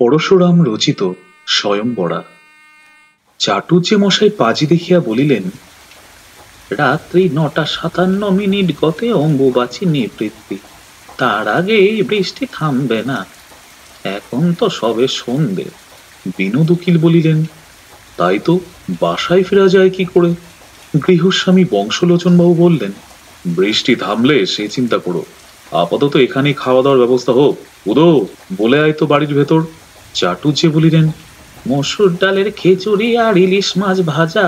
পরশুরাম রচিত স্বয়ংবরা। চাটুজ্জে মশাই পাজি দেখিয়া বলিলেন, রাত্রি ৯টা ৫৭ গতে অম্বুবাচী নিবৃত্তি, তার আগে এই বৃষ্টি থামবে না। এখন তো সবে সন্ধে। বিনোদ উকিল বলিলেন, তাই তো, বাসায় ফেরা যায় কি করে? গৃহস্বামী বংশলোচন বাবু বললেন, বৃষ্টি থামলে সে চিন্তা করো, আপাতত এখানেই খাওয়া দাওয়ার ব্যবস্থা হোক। উদো, বলে আয় তো বাড়ির ভেতর। চাটুজ্জে বলিলেন, মসুর ডালের খিচুড়ি আর ইলিশ মাছ ভাজা।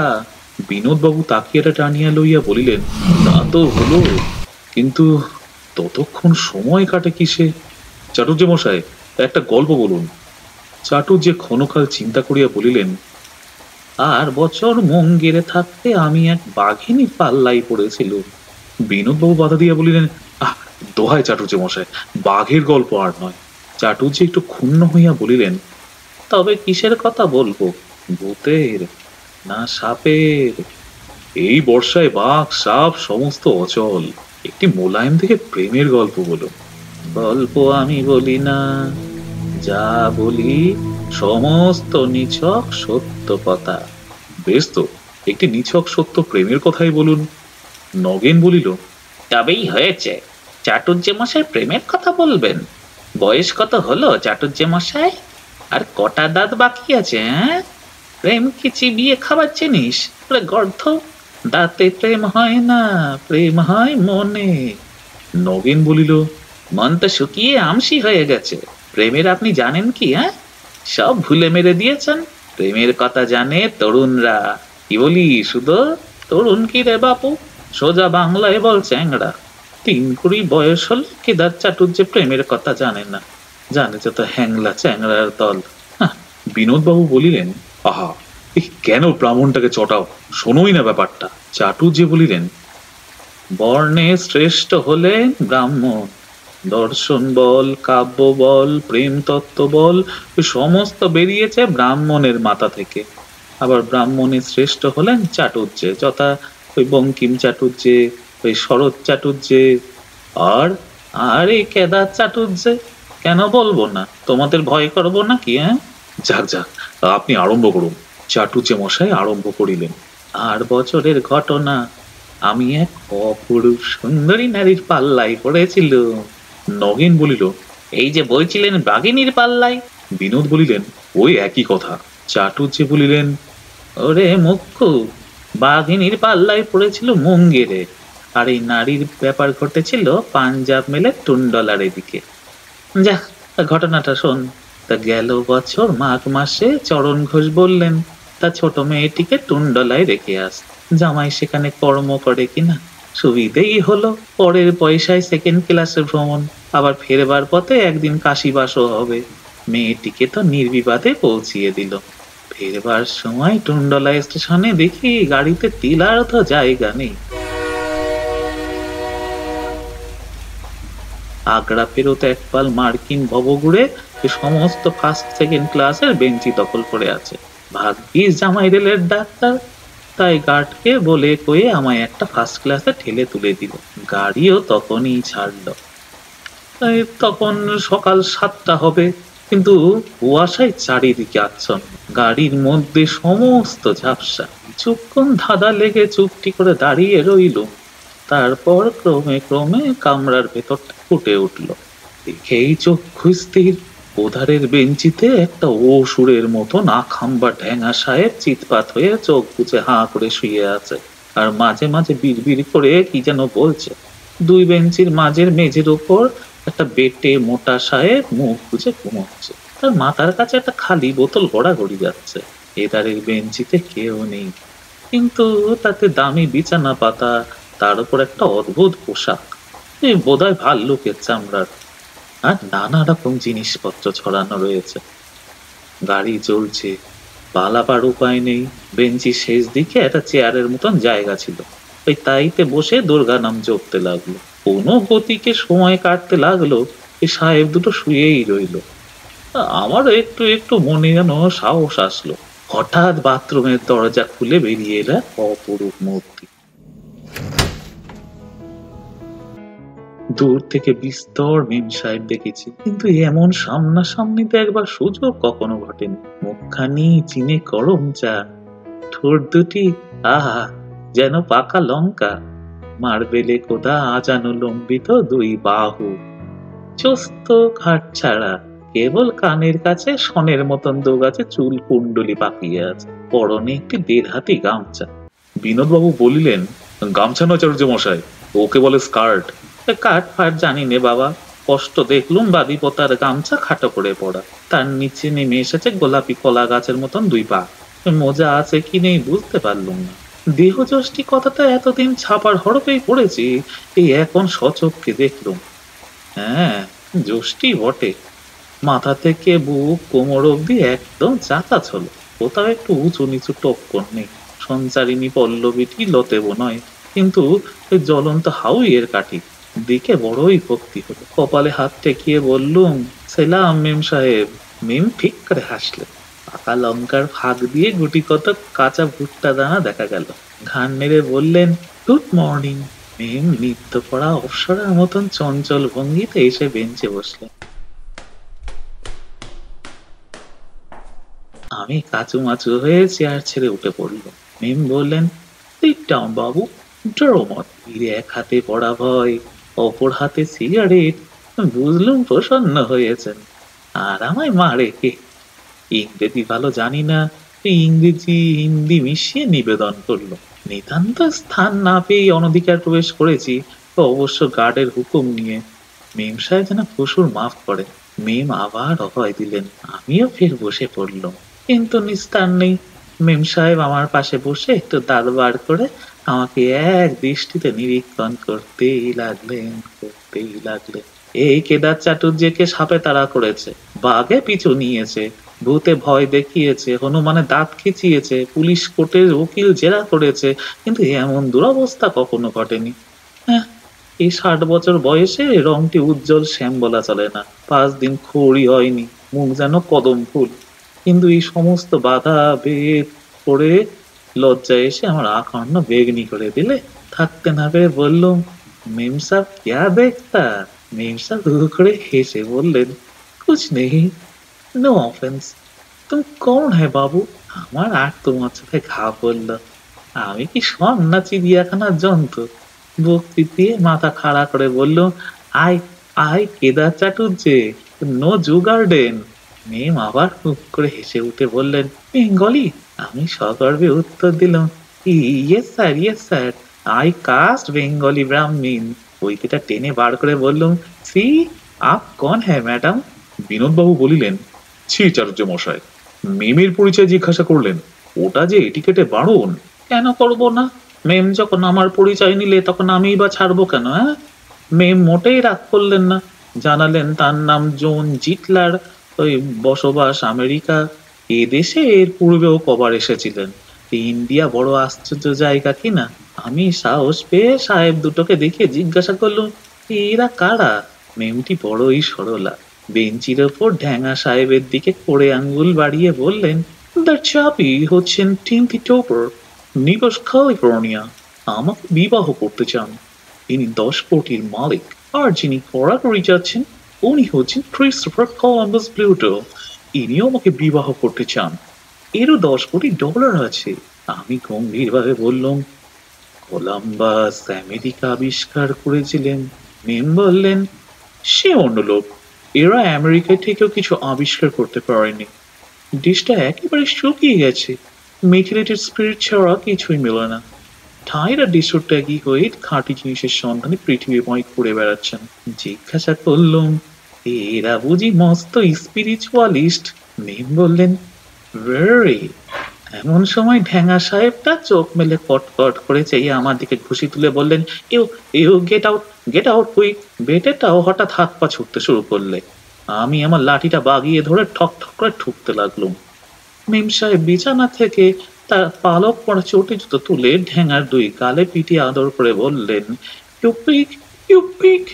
বিনোদবাবু তাকিয়াটা টানিয়া লইয়া বলিলেন, তা তো হলো, কিন্তু ততক্ষণ সময় কাটে কিসে? চাটুজ্জে মশাই, একটা গল্প বলুন। চাটুজ্জে ক্ষণকাল চিন্তা করিয়া বলিলেন, আর বছর মঙ্গিরে থাকতে আমি এক বাঘিনী পাল্লাই পড়েছিল। বিনোদবাবু বাধা দিয়া বলিলেন, আহ, দোহাই চাটুজ্জে মশাই, বাঘের গল্প আর নয়। চাটুজ্জে একটু ক্ষুণ্ণ হইয়া বলিলেন, তবে কিসের কথা বলবো, ভূতের না সাপের? এই বর্ষায় বাঘ সাপ সমস্ত অচল, একটি মোলায়েম থেকে প্রেমের গল্প বলো। গল্প আমি বলি না, যা বলি সমস্ত নিছক সত্য কথা। বেশ তো, একটি নিছক সত্য প্রেমের কথাই বলুন। নগেন বলিল, তবেই হয়েছে, চাটুজ্জে মশাই প্রেমের কথা বলবেন? বয়স কত হলো চাটুজ্জে মশাই? আর কটা দাঁত বাকি আছে? প্রেম কি চিবিয়ে খাবার জিনিস? গর্ধ, দাঁতে প্রেম হয় না, প্রেম হয় মনে। নগেন বলিল, মন তো শুকিয়ে আমসি হয়ে গেছে, প্রেমের আপনি জানেন কি? সব ভুলে মেরে দিয়েছেন। প্রেমের কথা জানে তরুণরা। কি বলি শুধু, তরুণ কি রে বাপু, সোজা বাংলায় বল চ্যাংড়া। ৩ কুড়ি বয়স হল কেদার চাটুজ্জে প্রেমের কথা জানে না, জানে যত হ্যাংলা চ্যাংড়ার দল। বিনোদবাবু বলিলেন, আহা, কেন ব্রাহ্মণটাকে চটাও, শোনোই না ব্যাপারটা। চাটুজ্জে বলিলেন, বর্ণে শ্রেষ্ঠ হলেন ব্রাহ্মণ। দর্শন বল, কাব্য বল, প্রেম তত্ত্ব বল, সমস্ত বেরিয়েছে ব্রাহ্মণের মাথা থেকে। আবার ব্রাহ্মণের শ্রেষ্ঠ হলেন চাটুজ্জে, যথা ওই বঙ্কিম চাটুজ্জে, ওই শরৎ চাটুজ্জে, আর আর এই কেদার চাটুজ্জে। কেন বলবো না? তোমাদের ভয় করবো নাকি? যাক যাক, আপনি আরম্ভ করুন। চাটুজ্জে মশাই আরম্ভ করিলেন, 8 বছরের ঘটনা। আমি এক অপরূপ সুন্দরী নারীর পাল্লাই পড়েছিল। নগেন বলিল, এই যে বইছিলেন বাঘিনীর পাল্লাই? বিনোদ বলিলেন, ওই একই কথা। চাটুজ্জে বলিলেন, ওরে মুখ্যু, বাঘিনীর পাল্লাই পড়েছিল মুঙ্গেরে, আর এই নারীর ব্যাপার ঘটেছিল পাঞ্জাব মেলে টুন্ডলার এদিকে। যা, ঘটনাটা শোন। তা গেল বছর মাঘ মাসে চরণ ঘোষ বললেন তা ছোট মেয়েটিকে টুন্ডলায় রেখে আস, জামাই সেখানে কর্ম করে কিনা। সুবিধেই হলো, পরের পয়সায় 2nd ক্লাসে ভ্রমণ, আবার ফেরবার পথে একদিন কাশিবাসও হবে। মেয়েটিকে তো নির্বিবাদে পৌঁছিয়ে দিল। ফেরবার সময় টুন্ডলা স্টেশনে দেখি গাড়িতে তিলার্ধ জায়গা নেই। আগ্রা ফেরত একপাল মার্কিন ভবঘুরে সমস্ত 1st 2nd ক্লাসের বেঞ্চি দখল করে আছে। ভাগ্যিস জামাই রেলের ডাক্তার, তাই গার্ডকে বলে কয়ে আমায় একটা 1st ক্লাসে ঠেলে তুলে দিল। গাড়িও তখনই ছাড়লো। তখন সকাল 7টা হবে, কিন্তু কুয়াশায় চারিদিকে আচ্ছন্ন। গাড়ির মধ্যে সমস্ত ঝাপসা। কিছুক্ষণ ধাঁধা লেগে চুপটি করে দাঁড়িয়ে রইল। তারপর ক্রমে ক্রমে কামরার ভেতরটা ফুটে উঠল। দেখেই চক্ষু স্থির, ওধারের বেঞ্চিতে একটা অসুরের মতন আখাম্বা ঢ্যাঙা সাহেব চিৎপাত হয়ে চোখ বুজে হাঁ করে শুয়ে আছে, আর মাঝে মাঝে বিড়বিড় করে কি যেন বলছে। 2 বেঞ্চির মাঝের মেঝের ওপর একটা বেটে মোটা সাহেব মুখ বুজে ঘুমোচ্ছে, তার মাথার কাছে একটা খালি বোতল গড়াগড়ি যাচ্ছে। এধারের বেঞ্চিতে কেউ নেই, কিন্তু তাতে দামি বিছানা পাতা, তার উপর একটা অদ্ভুত পোশাক, বোধহয় ভাল্লুকের চামড়ার, আর নানা রকম জিনিসপত্র ছড়ানো রয়েছে। গাড়ি চলছে, পালাবার উপায় নেই। বেঞ্চির শেষ দিকে একটা চেয়ারের মতন জায়গা ছিল, ওই তাইতে বসে দুর্গা নাম জপতে লাগলো। কোনো গতিকে সময় কাটতে লাগলো, এই সাহেব দুটো শুয়েই রইল। আমারও একটু একটু মনে যেন সাহস আসলো। হঠাৎ বাথরুমের দরজা খুলে বেরিয়ে এলো অপরূপ মূর্তি। দূর থেকে বিস্তর মেম সাহেব দেখেছি, কিন্তু এমন সামনাসামনি দেখবার সুযোগ কখনো ঘটেনি। মুখখানি চিনে গরম চা, ঠোঁট দুটি আহা যেন পাকা লঙ্কা, মার্বেলে খোদা আজানুলম্বিত দুই বাহু, চোস্ত ঘাট ছাড়া, কেবল কানের কাছে সনের মতন দোগাছে চুল কুণ্ডলি পাকিয়ে আছে, পরনে একটি দেড় হাতি গামছা। বিনোদবাবু বলিলেন, গামছা নয় চাটুর্য মশাই, ওকে বলে স্কার্ট। কাঠ ফাট জানি নে বাবা, কষ্ট দেখলুম বাদিপতার গামছা খাটো করে পড়া, তার নিচে নেমে এসেছে গোলাপি কলা গাছের মতন দুই পা। মোজা আছে কি নেই বুঝতে পারলুম না। দেহযষ্টি কথাটা এতদিন ছাপার হরফেই পড়েছি, এই এখন সচক্ষে দেখলুম। হ্যাঁ, যষ্টি বটে। মাথা থেকে বুক কোমর অব্দি একদম চাচা ছিল, কোথাও একটু উঁচু নিচু টক্কর নেই। সঞ্চারিণী পল্লবীটি লতেব নয়, কিন্তু ওই জ্বলন্ত হাউইয়ের কাঠি দিকে বড়ই ভক্তি হলো। কপালে হাত ঠেকিয়ে বললুম, সেলাম মেম সাহেব। মেম ঠিক করে হাসলেন। পাকা লঙ্কার ফাঁক দিয়ে গুটি কত কাঁচা ভুট্টা দানা দেখা গেল। ঘাড় নেড়ে বললেন, গুড মর্নিং। মেম নিত্য পড়া অপ্সরার মতন চঞ্চল ভঙ্গিতে এসে বেঞ্চে বসলেন। আমি কাচুমাচু হয়ে চেয়ার ছেড়ে উঠে পড়ল। মিম বললেন, সিট ডাউন বাবু, ড্রমত। ফিরে এক হাতে পড়া ভয়, অপর হাতে সিগারেট। বুঝলুম প্রসন্ন হয়েছেন, আর আমায় মারে কে? ইংরেজি ভালো জানি না, ইংরেজি হিন্দি মিশিয়ে নিবেদন করলো। নিতান্ত স্থান না পেয়ে অনধিকার প্রবেশ করেছি, অবশ্য গার্ডের হুকুম নিয়ে। মেম সাহেব যেন পশুর মাফ করে। মেম আবার অভয় দিলেন, আমিও ফের বসে পড়লাম। কিন্তু নিস্তার নেই। মেম সাহেব আমার পাশে বসে একটু দাঁত বার করে আমাকে এক দৃষ্টিতে নিরীক্ষণ করতেই লাগলেন। এই কেদার চাটুর্যকে সাপে তাড়া করেছে, বাঘে পিছু নিয়েছে, ভূতে ভয় দেখিয়েছে, হনুমানে দাঁত খিচিয়েছে, পুলিশ কোর্টের উকিল জেরা করেছে, কিন্তু এমন দুরবস্থা কখনো ঘটেনি। হ্যাঁ, এই 60 বছর বয়সে রংটি উজ্জ্বল শ্যাম বলা চলে না, 5 দিন খড়ি হয়নি, মুখ যেন কদম ফুল। কিন্তু এই সমস্ত বাধা ভেদ করে লজ্জায় এসে আমার আকান্ন বেগনি করে দিলে থাকতে না পেরে বললুম, মেম সাব ক্যা দেখতা? মেম সাব হু হু করে হেসে বললেন, কুছ নেই, নো অফেন্স। তুমি কৌন হ্যায় বাবু? আমার আর তোমার সাথে ঘা পড়ল। আমি কি শোন না চিড়িয়াখানার জন্তু? বকটি দিয়ে মাথা খাড়া করে বলল, I I Kedar Chatterjee, no zoo garden. মেম আবার হুক করে হেসে উঠে বললেন, বেঙ্গলি? আমি সগর্বে উত্তর দিলাম, yes sir, yes sir, I caste Bengali Brahmin. বইটিটা টেনে বার করে বললুম, সি, আপ কন হ্যায় ম্যাডাম? বিনোদবাবু বলিলেন, ছি চাটুর্য মশাই, মেমের পরিচয় জিজ্ঞাসা করলেন, ওটা যে এটিকেটে বারণ। কেন করব না? মেম যখন আমার পরিচয় নিলে তখন আমিই বা ছাড়বো কেন? হ্যাঁ, মেম মোটেই রাগ করলেন না, জানালেন তার নাম জোন জিটলার, ওই বসবাস আমেরিকা, এদেশে এর পূর্বেও কবার এসেছিলেন। ইন্ডিয়া বড় আশ্চর্য জায়গা কিনা। আমি সাহস পেয়ে সাহেব দুটোকে দেখে জিজ্ঞাসা করলুম, এরা কারা? মেমটি বড়ই সরলা, বেঞ্চির ওপর ঢ্যাঙা সাহেবের দিকে করে আঙ্গুল বাড়িয়ে বললেন, দ্য চাপি হচ্ছেন টিঙ্কি টোপার, নিবাস ক্যালিফোর্নিয়া। আমাকে বিবাহ করতে চান। তিনি 10 কোটির মালিক, আর যিনি কড়াকড়ি যাচ্ছেন উনি হচ্ছেন ক্রিস্টোফার কলম্বাস প্লুটো। ইনিও আমাকে বিবাহ করতে চান। এরও $10 কোটি আছে। আমি গম্ভীরভাবে বললাম, কলম্বাস আমেরিকা আবিষ্কার করেছিলেন। মেম বললেন, সে অন্য লোক, এরা আমেরিকা থেকেও কিছু আবিষ্কার করতে পারেনি। দেশটা একেবারে শুকিয়ে গেছে, মেথিলেটেড স্পিরিট ছাড়া কিছুই মেলে না। ঠাইরা দেশত্যাগী হয়ে খাঁটি জিনিসের সন্ধানে পৃথিবীময় ঘুরে বেড়াচ্ছেন। জিজ্ঞাসা করলুম, এরা বুঝি মস্ত স্পিরিচুয়ালিস্ট? মেম বললেন, ভেরি। এমন সময় ঢ্যাঙা সাহেবটা চোখ মেলে কটকট করে চেয়ে আমার দিকে ঘুষি তুলে বললেন, you you get out, get out quick. বেটেটাও হঠাৎ হাত পা ছুটতে শুরু করলে। আমি আমার লাঠিটা বাগিয়ে ধরে ঠক ঠক করে ঠুকতে লাগলুম। মেম সাহেব বিছানা থেকে তার পালক পড়া চটি জুতো তুলে ঢেঙার দুই গালে পিটিয়ে আদর করে বললেন, you pig, you pig,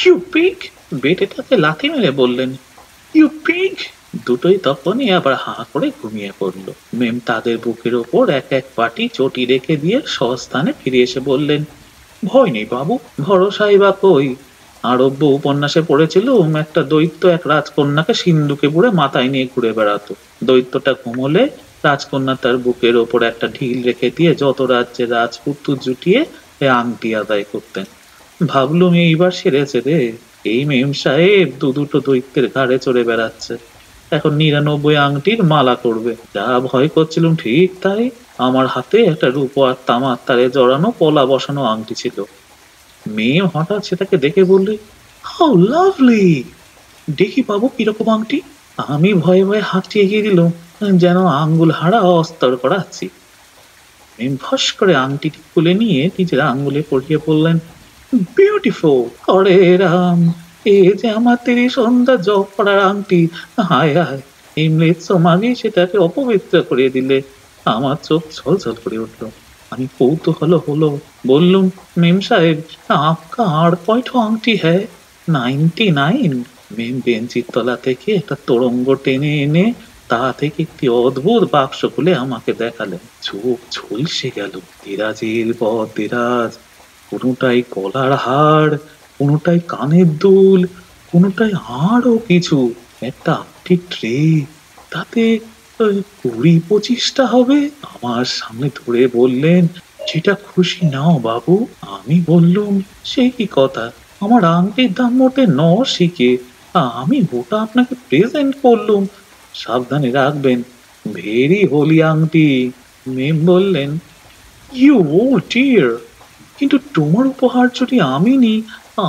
you pig. বেটেটাকে লাথি মেরে বললেন, ইউ পিক। দুটোই তখনই আবার হাঁ করে ঘুমিয়ে পড়ল। মেম তাদের বুকের ওপর এক এক পাটি চটি রেখে দিয়ে স্বস্থানে ফিরে এসে বললেন, ভয় নেই বাবু, ভরসাই বা কই। আরব্য উপন্যাসে পড়েছিলুম একটা দৈত্য এক রাজকন্যাকে সিন্ধুকে পুরে মাথায় নিয়ে ঘুরে বেড়াতো। দৈত্যটা ঘুমোলে রাজকন্যা তার বুকের ওপর একটা ঢিল রেখে দিয়ে যত রাজ্যের রাজপুত্র জুটিয়ে এ আংটি আদায় করতেন। ভাবলুম এইবার সেরেছে রে, এই মেম সাহেব দুটো দৈত্যের ঘাড়ে চড়ে বেড়াচ্ছে, এখন 99 আংটির মালা করবে। যা ভয় করছিলুম ঠিক তাই, আমার হাতে একটা রূপো আর তামার তারে জড়ানো পলা বসানো আংটি ছিল। মেয়ে হঠাৎ সেটাকে দেখে বললে, হাউ লাভলি, দেখি পাবো কিরকম আংটি। আমি ভয়ে ভয়ে হাতটি এগিয়ে দিল, যেন আঙ্গুল হারা অস্তর করাচ্ছি। মেম ফস করে আংটিটি খুলে নিয়ে নিজের আঙ্গুলে পরিয়ে বললেন, বিউটিফুল, হরে রাম, এ যে আমার তেরি সন্ধ্যা জপ করার আংটি। হায় হায়, এই মৃৎ সমাগী সেটাকে অপবিত্র করে দিলে। আমার চোখ ছলছল করে উঠল। আমি কৌতূহল হলো, বললুম, মেম সাহেব, আপকা আর কয়টো আংটি হ্যায়? 99। মেম বেঞ্চির তলা থেকে একটা তোরঙ্গ টেনে এনে তা থেকে একটি অদ্ভুত বাক্স খুলে আমাকে দেখালেন। চোখ ঝলসে গেল। দেরাজের পর দেরাজ, কোনোটায় গলার হাড়, কোনোটায় কানের দুল, কোনোটায় আরো কিছু, একটা আংটির ট্রে, তাতে 20-25টা হবে। আমার সামনে ধরে বললেন, যেটা খুশি নাও বাবু। আমি বললুম, সে কি কথা, আমার আংটির দাম মোটে 9 শিকে, আমি ওটা আপনাকে প্রেজেন্ট করলুম, সাবধানে রাখবেন, ভেরি হোলি আংটি। মেম বললেন, ইউ ওল্ড ডিয়ার, কিন্তু তোমার উপহার যদি আমি নিই,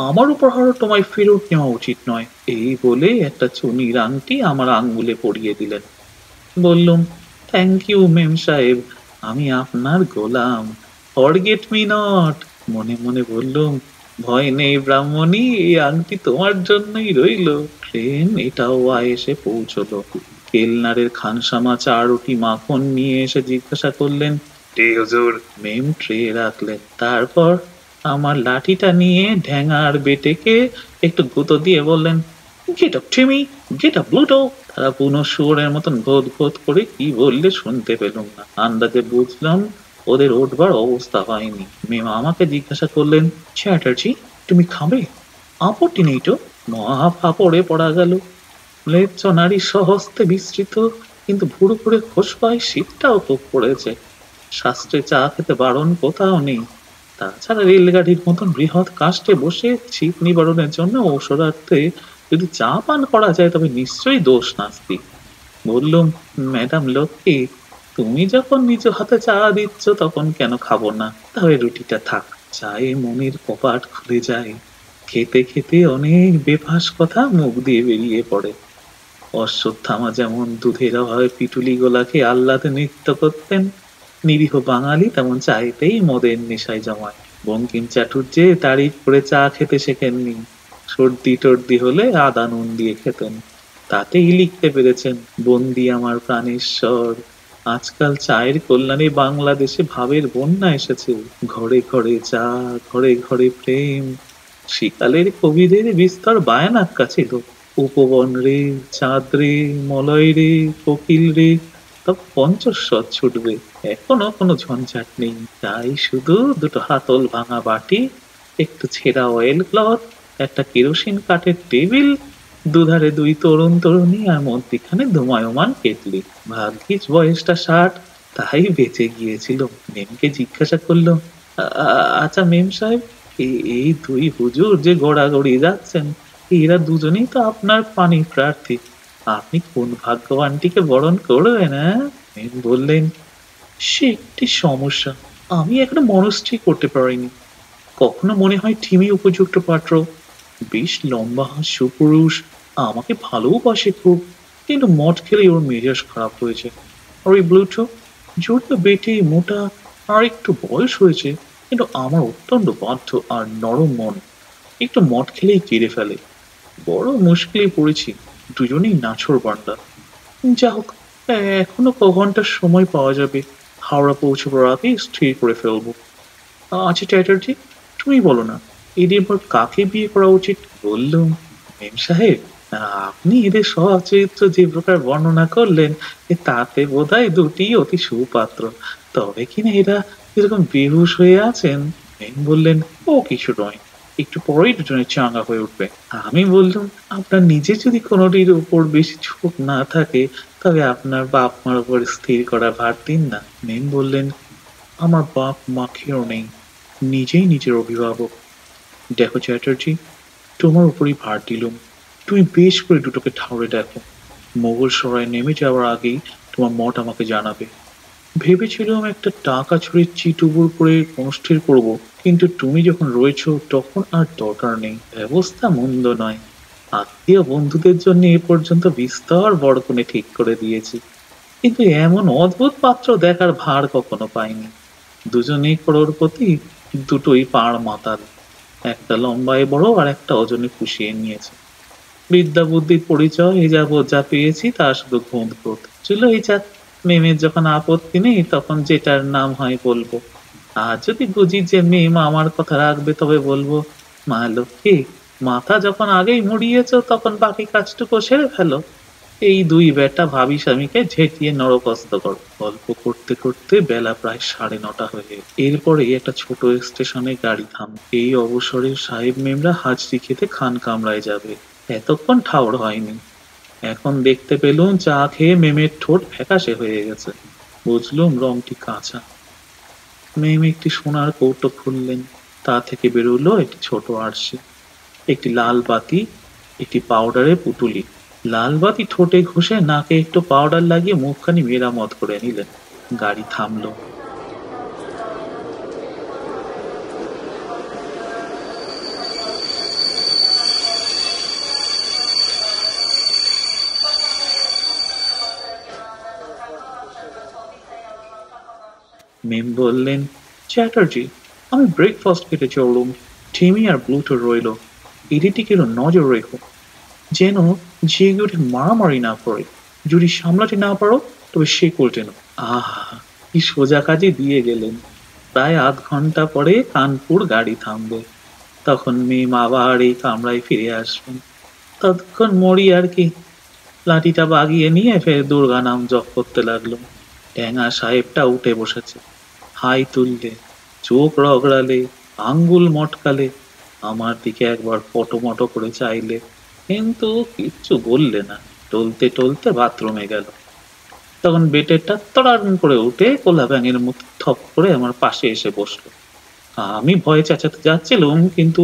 আমার উপহারও তোমায় ফেরত নেওয়া উচিত নয়। এই বলে একটা চুনির আংটি আমার আঙ্গুলে পরিয়ে দিলেন। বললুম, থ্যাংক ইউ মেম সাহেব, আমি আপনার গোলাম, ফরগেট মি নট। মনে মনে বললুম, ভয় নেই ব্রাহ্মণী, এই আংটি তোমার জন্যই রইল। ট্রেন এটাও এসে পৌঁছলো। কেলনারের খানসামা চা রুটি মাখন নিয়ে এসে জিজ্ঞাসা করলেন, জি হুজুর। মেম ট্রে রাখলেন। তারপর আমার লাঠিটা নিয়ে ঢ্যাঙার বেটেকে একটু গুঁতো দিয়ে বললেন, get up Timmy, get up Bluto. তারা বুনো শুয়োরের মতন ঘোত ঘোত করে কি বললে শুনতে পেলুম না। আন্দাজে বুঝলাম ওদের উঠবার অবস্থা হয়নি। মেম আমাকে জিজ্ঞাসা করলেন, চ্যাটার্জি, তুমি খাবে? আপত্তি নেই তো। মহা ফাপড়ে পড়া গেল। ম্লেচ্ছ নারী সহস্তে বিস্তৃত, কিন্তু ভুরু করে খোসপায় শীতটাও খুব পড়েছে। শাস্ত্রে চা খেতে বারণ কোথাও নেই। তাছাড়া রেলগাড়ির মতন বৃহৎ কাষ্ঠে বসে শীত নিবারণের জন্য ঔষধার্থে যদি চা পান করা যায় তবে নিশ্চয়ই দোষ নাস্তি। বললুম, ম্যাডাম লক্ষ্মী, তুমি যখন নিজ হাতে চা দিচ্ছ তখন কেন খাবো না? তবে রুটিটা থাক। চায়ে মনের কপাট খুলে যায়। খেতে খেতে অনেক বেফাস কথা মুখ দিয়ে বেরিয়ে পড়ে। অশ্বত্থামা যেমন দুধের অভাবে পিটুলি গোলাকে আহ্লাদে নৃত্য করতেন, নিরীহ বাঙালি তেমন চাইতেই মদের নেশায় জমায়। বঙ্কিম চাটুর্যে তারিফ করে চা খেতে শেখেননি, সর্দি টর্দি হলে আদা নুন দিয়ে খেতেন। তাতেই লিখতে পেরেছেন, বন্দি আমার প্রাণেশ্বর, আজকাল চায়ের কল্যাণে বাংলাদেশে ভাবের বন্যা এসেছে। ঘরে ঘরে চা, ঘরে ঘরে প্রেম। শিকালের কবিদের বিস্তর বায়ানাক্কা ছিল, উপবন রে, চাঁদ রে, মলয় রে, কোকিল রে, তব পঞ্চস্বর ছুটবে। এখনো কোনো ঝঞ্ঝাট নেই, তাই শুধু দুটো হাতল ভাঙা বাটি, একটু ছেঁড়া অয়েল ক্লথ, একটা কেরোসিন কাঠের টেবিল, দুধারে দুই তরুণ তরুণী, আর মধ্যিখানে ধুমায়মান কেটলি। ভাগ্যিস বয়সটা 60, তাই বেঁচে গিয়েছিল। মেমকে জিজ্ঞাসা করলো, আচ্ছা মেম সাহেব, এই দুই হুজুর যে গড়াগড়ি যাচ্ছেন, এরা দুজনেই তো আপনার পানি প্রার্থী, আপনি কোন ভাগ্যবানটিকে বরণ করবেন? মেম বললেন, সে একটি সমস্যা, আমি এখনো মনস্থির করতে পারিনি। কখনো মনে হয় ঠিমই উপযুক্ত পাত্র, বেশ লম্বা সুপুরুষ, আমাকে ভালোবাসে খুব, কিন্তু মদ খেলে ওর মেজাজ খারাপ হয়েছে। আর ওই ব্লুটো, যদিও বেটে মোটা আর একটু বয়স হয়েছে, কিন্তু আমার অত্যন্ত বাধ্য আর নরম মন, একটু মদ খেলেই কেড়ে ফেলে। বড় মুশকিলে পড়েছি, দুজনেই নাছোড়বান্দা। যা হোক, এখনো ঘন্টার সময় পাওয়া যাবে, হাওড়া পৌঁছবার আগে স্থির করে ফেলবো। আচ্ছা চ্যাটার্জি, তুমি বলো না, এদের পর কাকে বিয়ে করা উচিত? বললুম, মেম সাহেব, আপনি এদের সচরিত্র যে প্রকার বর্ণনা করলেন, তাতে বোধহয় দুটি অতি সুপাত্র। তবে কিনা এরা এরকম বেহুশ হয়ে আছেন। মেম বললেন, ও কিছু নয়, একটু পরেই দুজনে চাঙ্গা হয়ে উঠবে। আমি বললুম, আপনার নিজে যদি কোনোটির উপর বেশি ঝোঁক না থাকে তবে আপনার বাপ মার উপর স্থির করা ভার দিন না। মেম বললেন, আমার বাপ মা কেউ নেই, নিজেই নিজের অভিভাবক। দেখো চ্যাটার্জি, তোমার উপরই ভার দিলুম, তুমি বেশ করে দুটোকে ঠাউরে দেখো। মোগল সরায় নেমে যাওয়ার আগেই তোমার মত আমাকে জানাবে। ভেবেছিলাম একটা টাকা ছড়ে চিটুবুর করে মনস্থির করব, কিন্তু তুমি যখন রয়েছ তখন আর দরকার নেই। ব্যবস্থা মন্দ নয়, আত্মীয় বন্ধুদের জন্য এ পর্যন্ত বিস্তর বরকনে ঠিক করে দিয়েছি, কিন্তু এমন অদ্ভুত পাত্র দেখার ভার কখনো পাইনি। দুজনেই করোড়পতি, দুটোই পাড় মাতাল। একটা লম্বায় বড় আর একটা ওজনে পুষিয়ে নিয়েছে। বিদ্যা বুদ্ধির পরিচয় এ যাবৎ যা পেয়েছি তা শুধু ঘুঁত ঘুঁত। চলো এই যাক, মেমের যখন আপত্তি নেই তখন যেটার নাম হয় বলবো। আর যদি বুঝি যে মেম আমার কথা রাখবে তবে বলবো, মা লক্ষ্মী, মাথা যখন আগেই মুড়িয়েছ তখন বাকি কাজটুকু সেরে ফেলো। এই দুই বেটা ভাবি স্বামীকে ঝেঁটিয়ে নরকস্ত করো। গল্প করতে করতে বেলা প্রায় 9:30 হয়ে। এরপরে একটা ছোট স্টেশনে গাড়ি থাম। এই অবসরে সাহেব মেমরা হাজরি খেতে খান কামরায় যাবে। এতক্ষণ ঠাউর হয়নি। এখন দেখতে পেলুম চা খেয়ে মেমের ঠোঁট ফ্যাকাশে হয়ে গেছে। বুঝলুম রংটি কাঁচা। মেম একটি সোনার কৌটো খুললেন। তা থেকে বেরোলো একটি ছোট আরশি, একটি লাল বাতি, একটি পাউডারের পুটুলি। লাল বাতি ঠোঁটে ঘষে নাকে একটু পাউডার লাগিয়ে মুখখানি মেরামত করে নিলেন। গাড়ি থামলো। মেম বললেন, চ্যাটার্জি, আমি ব্রেকফাস্ট খেতে চললুম। টিমি আর ব্লুটো রইল। এদিকেরও নজর রেখো, যেন জেগে উঠে মারামারি না করে। যদি সামলাতে না পারো তবে সে করতে না। আহা, কি সোজা কাজে দিয়ে গেলেন। প্রায় আধ ঘন্টা পরে কানপুর গাড়ি থামবে। তখন মেম আবার এই কামরায় ফিরে আসবেন। ততক্ষণ মরি আর কি। লাঠিটা বাগিয়ে নিয়ে ফের দুর্গা নাম জপ করতে লাগলো। ট্যাঙা সাহেবটা উঠে বসেছে। হাই তুললে, চোখ রগড়ালে, আঙ্গুল মটকালে, আমার দিকে একবার পটোমটো করে চাইলে, কিন্তু কিচ্ছু বললে না। টলতে টলতে বাথরুমে গেল। তখন বেটেরটা তড়ান করে উঠে কোলা ব্যাঙের মতো থপ করে আমার পাশে এসে বসলো। আমি ভয়ে চেঁচাতে যাচ্ছিলুম, কিন্তু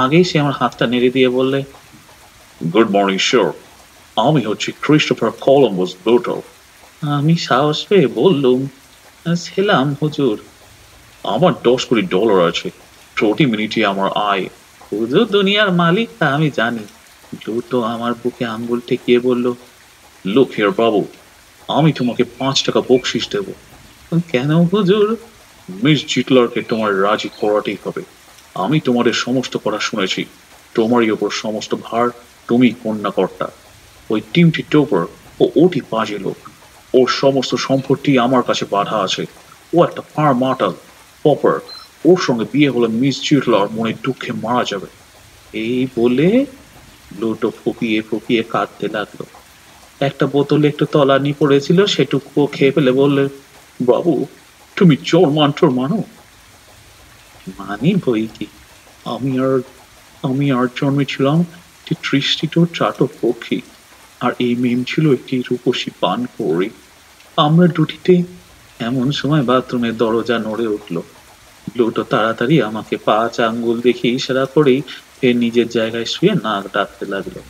আগেই সে আমার হাতটা নেড়ে দিয়ে বললে, গুড মর্নিং স্যার, আমি হচ্ছি ক্রিস্টোফার কলম্বাস ব্লুটো। আমি সাহস পেয়ে বললুম, ছিলাম হুজুর। আমার $10 কোটি আছে, প্রতি মিনিটে আমার আয়। হুজুর দুনিয়ার মালিক তা আমি জানি। ব্লুটো আমার বুকে আঙ্গুল ঠেকিয়ে বলল, লুক হিয়ার বাবু, আমি তোমাকে $5 বকশিস দেব। কেন হুজুর? মিস জিটলারকে তোমার রাজি করাতেই হবে। আমি তোমাদের সমস্ত কথা শুনেছি। তোমারই ওপর সমস্ত ভার, তুমি কন্যাকর্তা। ওই টিমটি টোপার ও ওটি বাজে লোক। ওর সমস্ত সম্পত্তি আমার কাছে বাধা আছে। ও একটা ফার মাটাল পপার। ওর সঙ্গে বিয়ে হলে মিস জিটলার মনে দুঃখে মারা যাবে। এই বলে ব্লুটো ফুপিয়ে ফুপিয়ে কাঁদতে লাগলো। একটা বোতলে একটু তলানি পড়েছিল, সেটুকুও খেয়ে ফেলে বললে, বাবু, তুমি চোর মান্টর মানো? মানি বই কি। আমি আর আমি আর জন্মেছিলাম একটি তৃষ্টিত চাটক পক্ষী, আর এই মেম ছিল একটি রূপসী পান কৌড়ি। আমরা দুটিতে। এমন সময় বাথরুমের দরজা নড়ে উঠল। ব্লুটো তাড়াতাড়ি আমাকে 5 আঙ্গুল দেখে ইশারা করেই ফের নিজের জায়গায় শুয়ে নাক ডাকতে লাগলো।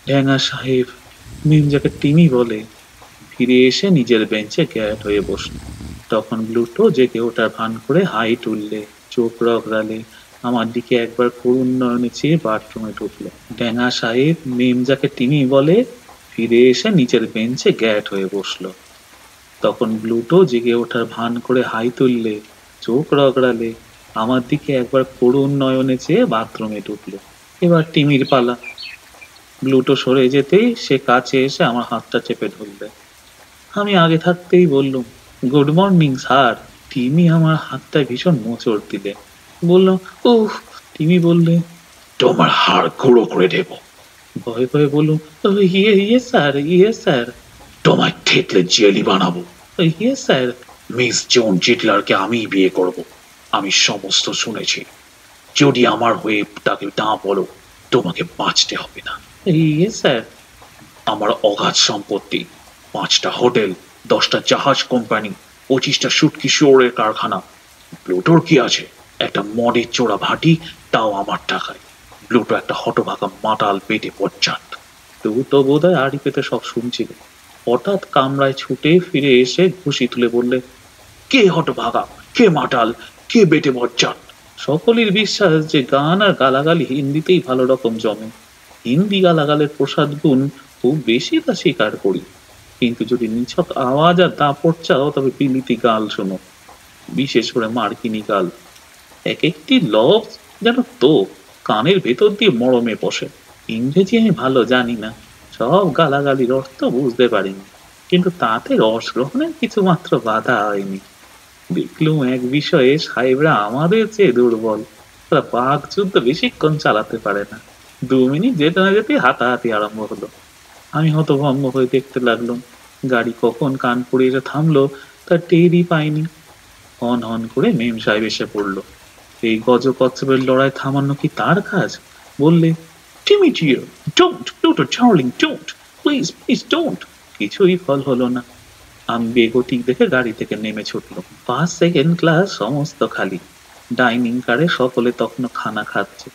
ঢ্যাঙা সাহেব, মেম যাকে টিমি বলে, ফিরে এসে নিজের বেঞ্চে গ্যাট হয়ে বসল। তখন ব্লুটো জেগে ওঠার ভান করে হাই তুললে, চোখ রগড়ালে, আমার দিকে একবার করুণ নয়নে চেয়ে বাথরুমে ঢুকলো। ড্যাঙা সাহেব, মেম যাকে টিমি বলে, ফিরে এসে নিচের বেঞ্চে গ্যাট হয়ে বসলো। তখন ব্লুটো জেগে ওঠার ভান করে হাই তুললে, চোখ রগড়ালে, আমার দিকে একবার করুণ নয়নে চেয়ে বাথরুমে ঢুকলো। এবার টিমির পালা। ব্লুটো সরে যেতেই সে কাছে এসে আমার হাতটা চেপে ধরলে। আমি আগে থাকতেই বললুম, গুড মর্নিং স্যার। টিমি আমার হাতটায় ভীষণ মোচড় দিলে। বলল, উহ। টিমি বললে, তোমার হাড় গুঁড়ো করে দেব। ভয়ে ভয়ে বললুম, ইয়ে ইয়ে স্যার, ইয়ে স্যার। তোমায় থেতলে জেলি বানাবো। ইয়ে স্যার। মিস জন জিটলারকে আমিই বিয়ে করব। আমি সমস্ত শুনেছি। যদি আমার হয়ে তাকে না বলো, তোমাকে বাঁচতে হবে না। ইয়ে স্যার। আমার অগাধ সম্পত্তি, 5টা হোটেল, 10টা জাহাজ কোম্পানি, 25টা শুটকি শুয়োরের কারখানা। প্লুটোর কি আছে? একটা মদের চোরা ভাটি, তাও আমার টাকায়। প্লুটো একটা হতভাগা মাতাল পেটে পশ্চাৎ। প্লুটো বোধহয় আড়ি পেতে সব শুনছিল। হঠাৎ কামরায় ছুটে ফিরে এসে ঘুষি তুলে বললে, কে হতভাগা, কে মাতাল, কে বেটে বজ্জাত? সকলের বিশ্বাস যে গান আর গালাগালি হিন্দিতেই ভালো রকম জমে। হিন্দি গালাগালের প্রসাদ গুণ খুব বেশি তা স্বীকার করি, কিন্তু যদি নিছক আওয়াজ আর দাপট চাও তবে বিলিতি গাল শোনো, বিশেষ করে মার্কিনী গাল। এক একটি লফজ যেন তো কানের ভেতর দিয়ে মরমে বসে। ইংরেজি আমি ভালো জানি না, সব গালাগালির অর্থ বুঝতে পারিনি, কিন্তু তাতে রস গ্রহণের কিছু মাত্র বাধা হয়নি। দেখলুম এক বিষয়ে সাহেবরা আমাদের চেয়ে দুর্বল। তারা বাঘ যুদ্ধ বেশিক্ষণ চালাতে পারে না। 2 মিনিট যেতে না যেতে হাতাহাতি আরম্ভ হলো। আমি হতভম্ব হয়ে দেখতে লাগলাম। গাড়ি কখন কানপুরে এসে থামলো তার টেরই পাইনি। হন হন করে মেম সাহেব এসে পড়লো। এই গজকচ্ছপের লড়াই থামানো কি তার কাজ? বললে, Timmy dear, don't, Pluto darling, don't, please please don't. কিছুই ফল হলো না। আমি বেগতিক দেখে গাড়ি থেকে নেমে ছুটলাম। ফার্স্ট সেকেন্ড ক্লাস সমস্ত খালি। ডাইনিং কারে সকলে তখনও খানা খাচ্ছে।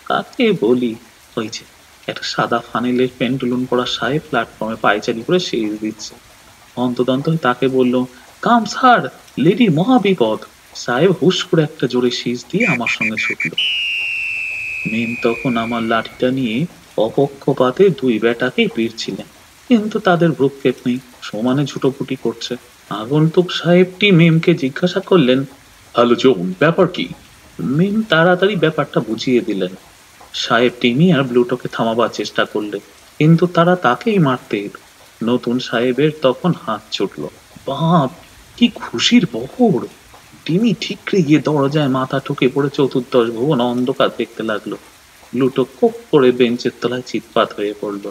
কাকে বলি? ওই যে একটা সাদা ফানেলের পেন্টুলুন পরা সাহেব প্ল্যাটফর্মে পায়চারি করে সেজ দিচ্ছে। অন্তদন্ত তাকে বলল, কাম স্যার, লেডি মহাবিপদ। সাহেব হুশ করে একটা জোরে শীষ দিয়ে আমার সঙ্গে ছুটল। মেম তখন আমার লাঠিটা নিয়ে অপক্ষপাতে 2 বেটাকে পিটছিলেন, কিন্তু তাদের ভ্রুক্ষেপ নেই, সমানে ঝুটোপুটি করছে। আগন্তুক সাহেবটি মেমকে জিজ্ঞাসা করলেন, হ্যালো জন, ব্যাপার কি? মেম তাড়াতাড়ি ব্যাপারটা বুঝিয়ে দিলেন। সাহেব টিমি আর ব্লুটোকে থামাবার চেষ্টা করলে, কিন্তু তারা তাকেই মারতে এলো। নতুন সাহেবের তখন হাত ছুটল। বাপ, কি খুশির বহর! টিমি ঠিকরে গিয়ে দরজায় মাথা ঠুকে পড়ে চতুর্দশ ভুবন অন্ধকার দেখতে লাগলো। ব্লুটো কোপ করে বেঞ্চের তলায় চিৎপাত হয়ে পড়ল।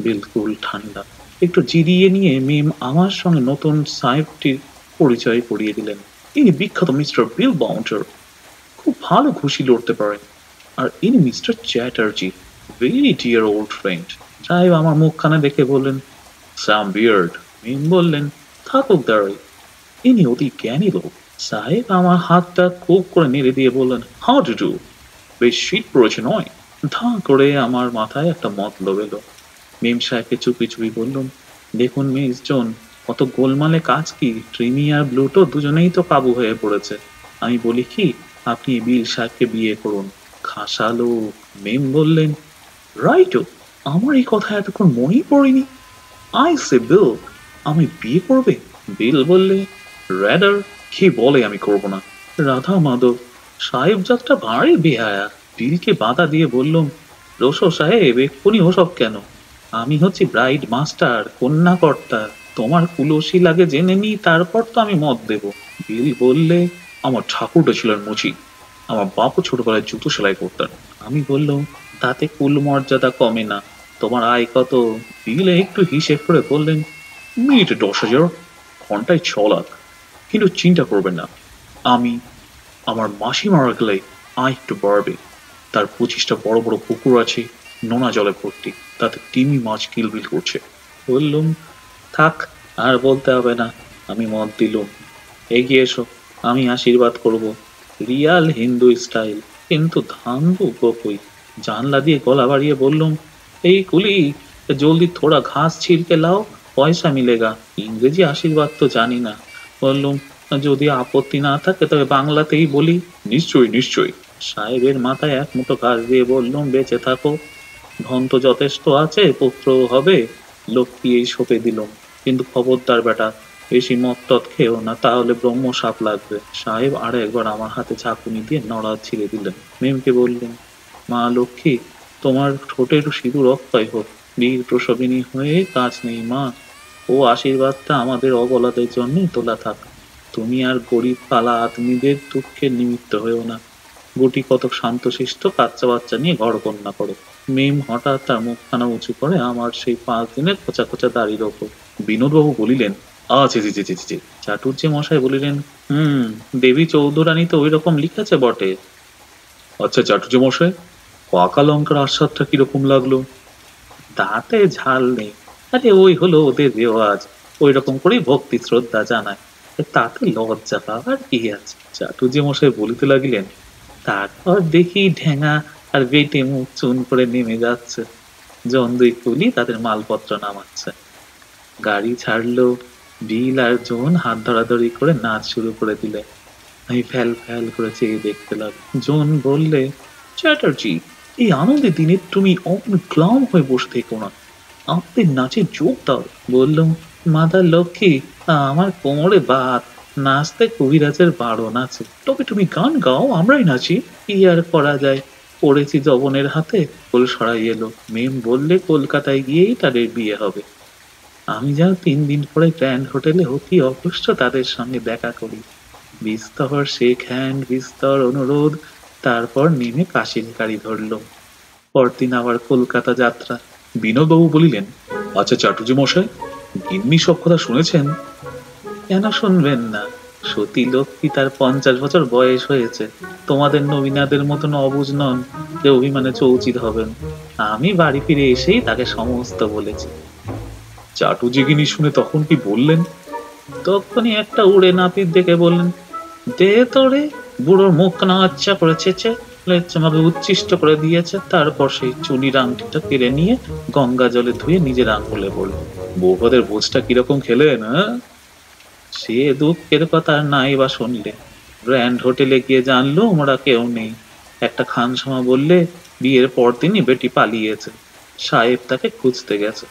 বিলকুল ঠান্ডা। একটু জিরিয়ে নিয়ে মিম আমার সঙ্গে নতুন সাহেবটির পরিচয় করিয়ে দিলেন। ইনি বিখ্যাত মিস্টার বিল বাউন্টার, খুব ভালো ঘুষি লড়তে পারেন। আর ইনি mister Chatterjee, very deer old friend. সাহেব আমার মুখখানা দেখে বললেন, স্যাম বিয়ার্ড। মিম বললেন, থাকুক দাঁড়াই, ইনি অতি জ্ঞানী লোক। সাহেব আমার হাতটা খুব করে নেড়ে দিয়ে বললেন, হাউ টু ডু। বেশ শীত পড়েছে নয়? ধা করে আমার মাথায় একটা মতলব এলো। মেম সাহেবকে চুপি চুপি বললুম, দেখুন মিস জন, কত গোলমালে কাজ কি, ট্রিমি আর ব্লুটো দুজনেই তো কাবু হয়ে পড়েছে। আমি বলি কি, আপনি বিল সাহেবকে বিয়ে করুন, খাসালো। মেম বললেন, রাইটো, আমার এই কথা এতক্ষণ মনেই পড়েনি। আই সে বিল, আমি বিয়ে করবে? বিল বললে, র্যাডার, কে বলে আমি করব না? রাধা মাধব সাহেব যাত্রা ভারী বেহায়া। বিলকে বাধা দিয়ে বললুম, রোশো সাহেব, এক্ষুনি ওসব কেন? আমি হচ্ছি ব্রাইড মাস্টার, কন্যাকর্তা। তোমার কুলসী লাগে জেনে নি, তারপর তো আমি মত দেব। বিল বললে, আমার ঠাকুরটা ছিলেন মুচি, আমার বাপও ছোটবেলায় জুতো সেলাই করতেন। আমি বললাম, তাতে কুল মর্যাদা কমে না। তোমার আয় কত? বিল একটু হিসেব করে বললেন, মিনিটে 10,000, ঘন্টায় 6 লাখ। কিন্তু চিন্তা করবেন না, আমি, আমার মাসি মারা গেলে আয় একটু বাড়বে। তার 25টা বড় বড় পুকুর আছে, নোনা জলে ভর্তি, তাতে তিমি মাছ কিলবিল করছে। বললুম, থাক, আর বলতে হবে না, আমি মত দিলুম। এগিয়ে এসো, আমি আশীর্বাদ করব, রিয়াল হিন্দু স্টাইল। কিন্তু ধান্দু কই? জানলা দিয়ে গলা বাড়িয়ে বললুম, এই কুলি, জলদি থোড়া ঘাস ছিলকে লাও, পয়সা মিলেগা। ইংরেজি আশীর্বাদ তো জানি না। বললুম, যদি আপত্তি না থাকে তবে বাংলাতেই বলি। নিশ্চয়ই নিশ্চয়ই। সাহেবের মাথায় এক মুঠো ঘাস দিয়ে বললুম, বেঁচে থাকো, ধন তো যথেষ্ট আছে, পুত্র হবে। লক্ষ্মী এই সঁপে দিলুম, কিন্তু খবরদার বেটা, বেশি মদ টদ খেও না, তাহলে ব্রহ্ম সাপ লাগবে। সাহেব আরো একবার আমার হাতে ঝাঁকুনি দিয়ে নড়া ছিঁড়ে দিলেন। মেমকে বললেন, মা লক্ষ্মী, তোমার ঠোঁটে একটু সিঁদুর অক্ষয় হোক, বীর প্রসবিনী হয়ে কাজ নেই মা। ও আশীর্বাদটা আমাদের অবলাদের জন্যই তোলা থাক। তুমি আর গরিব পালা আদমিদের দুঃখের নিমিত্ত হয়েও না। গুটি কতক শান্তশিষ্ট বাচ্চা বাচ্চা নিয়ে ঘর কন্যা করো। মেম হঠাৎ তার মুখখানা উঁচু করে আমার সেই 5 দিনের খোঁচা খোঁচা দাড়ির ওপর। বিনোদবাবু বলিলেন, আচ্ছা জি জি জি জি। চাটুর্যে মশাই বলিলেন, দেবী চৌধুরানী তো ওই রকম লিখেছে বটে। আচ্ছা চাটুজে মশাই, পাকা লঙ্কার আস্বাদটা কিরকম লাগলো? তাতে ঝাল নেই, আরে ওই হলো ওদের রেওয়াজ, ওই রকম করেই ভক্তি শ্রদ্ধা জানায়, তাতে লজ্জা পাওয়ার কি আছে? চাটুজ্জে মশাই বলিতে লাগিলেন। তারপর দেখি ঢেঙা আর বেটে মুখ চুন করে নেমে যাচ্ছে, জন দুই কুলি তাদের মালপত্র নামাচ্ছে। গাড়ি ছাড়লো, বিল আর জন হাত ধরাধরি করে নাচ শুরু করে দিলে। আমি ফ্যাল ফ্যাল করে চেয়ে দেখতে লাগলাম। জন বললে, চ্যাটার্জি, এই আনন্দের দিনে তুমি অমন ক্লাম হয়ে বসে থেকো না, আমাদের নাচে যোগ দাও। বললুম, মাদার লক্ষ্মী, আমার কোমরে বাত, নাচতে কবিরাজের বারণ আছে, তবে তুমি গান গাও, আমরাই নাচি। কি আর করা যায়, পড়েছি জবনের হাতে, কোল সরাই এলো। মেম বললে কলকাতায় গিয়েই তাদের বিয়ে হবে। আমি যেন 3 দিন পরে গ্র্যান্ড হোটেলে অতি অবশ্য তাদের সঙ্গে দেখা করি। বিস্তর শেক হ্যান্ড, বিস্তর অনুরোধ, তারপর নেমে কাশির গাড়ি ধরল। পরদিন আবার কলকাতা যাত্রা। বিনোদবাবু বলিলেন, আচ্ছা চাটুজি মশাই, গিন্নি সব কথা শুনেছেন? কেন শুনবেন না, সতী লক্ষ্মী তার 50 বছর বয়স হয়েছে, তোমাদের নবীনাদের মতন অবুঝ নন যে অভিমানে চৌচিত হবেন। আমি বাড়ি ফিরে এসেই তাকে সমস্ত বলেছি। চাটুজি গিনি শুনে তখন কি বললেন? তখনই একটা উড়ে নাপিত দেখে বললেন, দে তোরে। বুড়োর মুখ না আচ্ছা করে চেঁচে আমাকে উচ্ছিষ্ট করে দিয়েছে, তারপর সেই চুনির আংটিটা কেড়ে নিয়ে গঙ্গা জলে ধুয়ে নিজের আঙুলে পড়ল। বৌভাতের ভোজটা কিরকম খেলেন? হ্যাঁ, সে দুঃখের কথা আর নাই বা শুনলে। গ্র্যান্ড হোটেলে গিয়ে জানলো ওরা কেউ নেই। একটা খানসামা বললে বিয়ের পর দিনই বেটি পালিয়েছে, সাহেব তাকে খুঁজতে গেছে।